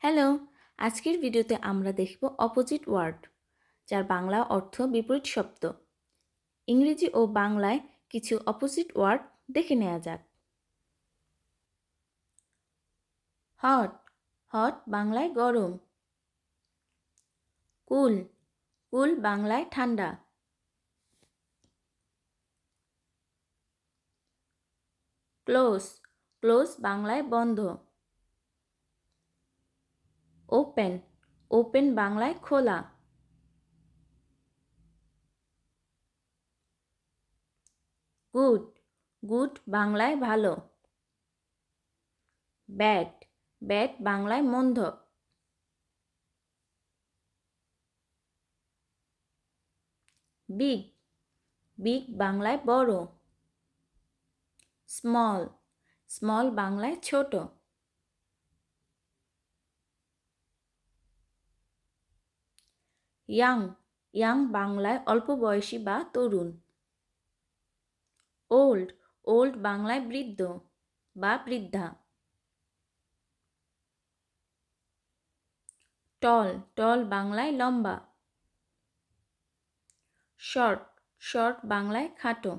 Hello, আজকের ভিডিওতে আমরা দেখব অপোজিট ওয়ার্ড, যার বাংলা অর্থ বিপরীত শব্দ। ইংরেজি ও বাংলায় কিছু অপোজিট ওয়ার্ড দেখে নেওয়া যাক। হট, হট বাংলায় গরম। কুল, কুল বাংলায় ঠান্ডা। ক্লোজ, ক্লোজ বাংলায় বন্ধ। ওপেন, ওপেন বাংলায় খোলা। গুড, গুড বাংলায় ভালো। ব্যাড, ব্যাড বাংলায় মন্দ। বিগ, বিগ বাংলায় বড়। স্মল, স্মল বাংলায় ছোট। ইয়াং, ইয়াং বাংলায় অল্প বয়সী বা তরুণ। ওল্ড, ওল্ড বাংলায় বৃদ্ধ বা বৃদ্ধা। টল, টল বাংলায় লম্বা। শর্ট, শর্ট বাংলায় খাটো।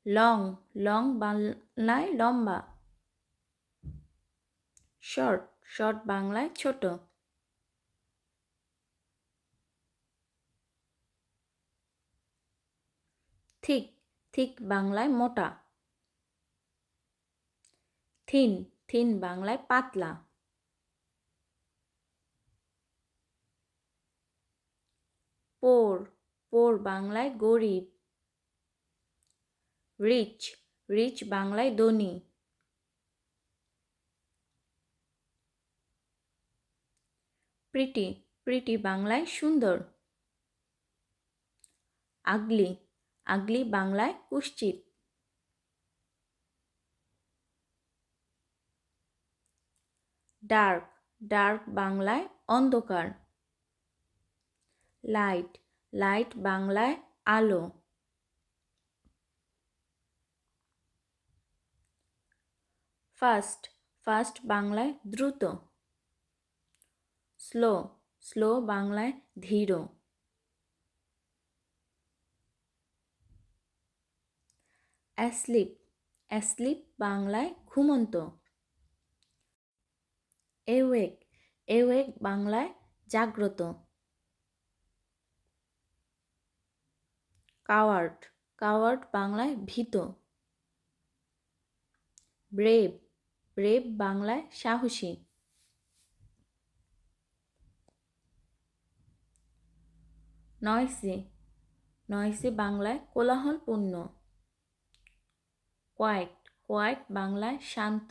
লং, লং বাংলায় লম্বা। শর্ট, শর্ট বাংলায় ছোট। থিক, থিক বাংলায় মোটা। থিন, থিন বাংলায় পাতলা। পোর, পোর বাংলায় গরিব। রিচ, রিচ বাংলায় ধনী। প্রিটি, প্রিটি বাংলায় সুন্দর। আগলি, আগলি বাংলায় কুৎসিত। ডার্ক, ডার্ক বাংলায় অন্ধকার। লাইট, লাইট বাংলায় আলো। ফাস্ট, ফাস্ট বাংলায় দ্রুত। স্লো, স্লো বাংলায় ধীর। অ্যাসলিপ, অ্যাসলিপ বাংলায় ঘুমন্ত। এওয়েক, এওয়েক বাংলায় জাগ্রত। কাওয়ার্ড, কাওয়ার্ড বাংলায় ভীত। ব্রেভ, ব্রেভ বাংলায় সাহসী। নয়সি, নয়সি বাংলায় কোলাহলপূর্ণ। কোয়াইট, কোয়াইট বাংলায় শান্ত।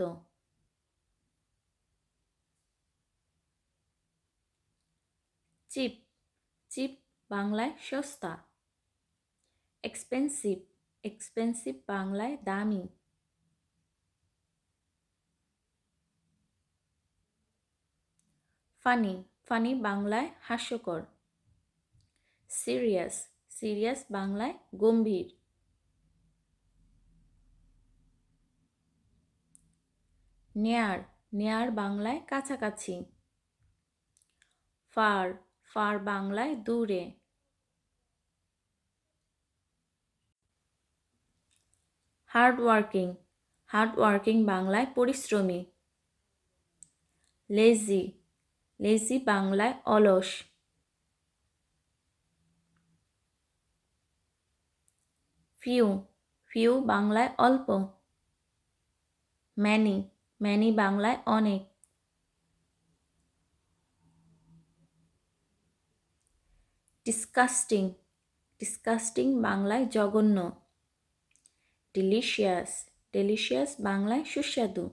চিপ, চিপ বাংলায় সস্তা। এক্সপেন্সিভ, এক্সপেন্সিভ বাংলায় দামি। ফানি, ফানি বাংলায় হাস্যকর। সিরিয়াস, সিরিয়াস বাংলায় গম্ভীর। নেয়ার, নেয়ার বাংলায় কাছাকাছি। ফার, ফার বাংলায় দূরে। হার্ড ওয়ার্কিং, হার্ড ওয়ার্কিং বাংলায় পরিশ্রমী। লেজি, লেজি বাংলায় অলস। ফিউ, ফিউ বাংলায় অল্প। ম্যানি, ম্যানি বাংলায় অনেক। ডিসকাস্টিং, ডিসকাস্টিং বাংলায় জঘন্য। ডিলিশিয়াস, ডিলিশিয়াস বাংলায় সুস্বাদু।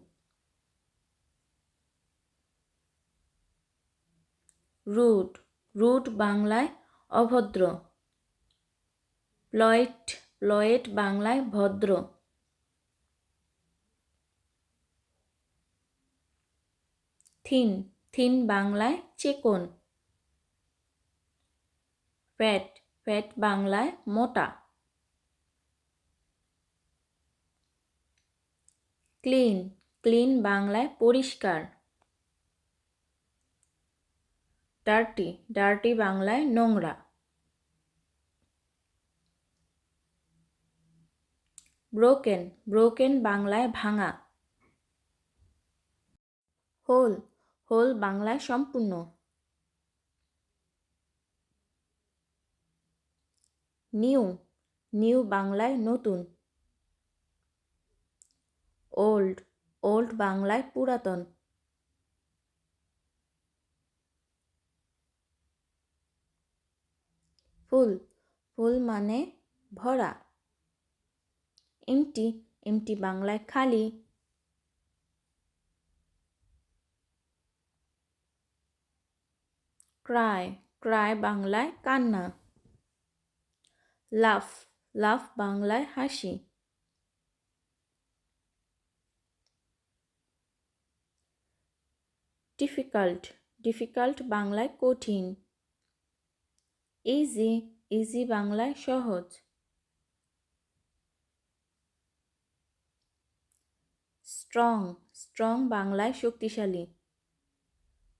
রুড, রুড বাংলায় অভদ্র। প্লয়েট, প্লয়েট বাংলায় ভদ্র। থিন, থিন বাংলায় চিকন। ফ্যাট, ফ্যাট বাংলায় মোটা। ক্লিন, ক্লিন বাংলায় পরিষ্কার। ডার্টি, ডার্টি বাংলায় নোংরা। ব্রোকেন, ব্রোকেন বাংলায় ভাঙা। হোল, হোল বাংলায় সম্পূর্ণ। নিউ, নিউ বাংলায় নতুন। ওল্ড, ওল্ড বাংলায় পুরাতন। ফুল, ফুল মানে ভরা। এমটি, এমটি বাংলায় খালি। ক্রাই, ক্রাই বাংলায় কান্না। লাফ, লাফ বাংলায় হাসি। ডিফিকাল্ট, ডিফিকাল্ট বাংলায় কঠিন। ইজি, ইজি বাংলায় সহজ। স্ট্রং, স্ট্রং বাংলায় শক্তিশালী।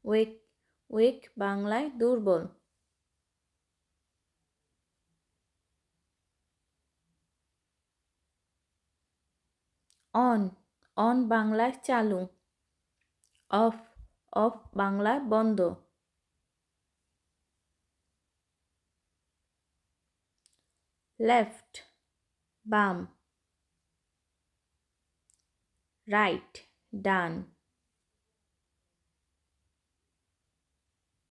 ওয়েক, ওয়েক বাংলায় দুর্বল। অন, অন বাংলায় চালু। অফ, অফ বাংলায় বন্ধ। লেফট, বাম। রাইট, ডান।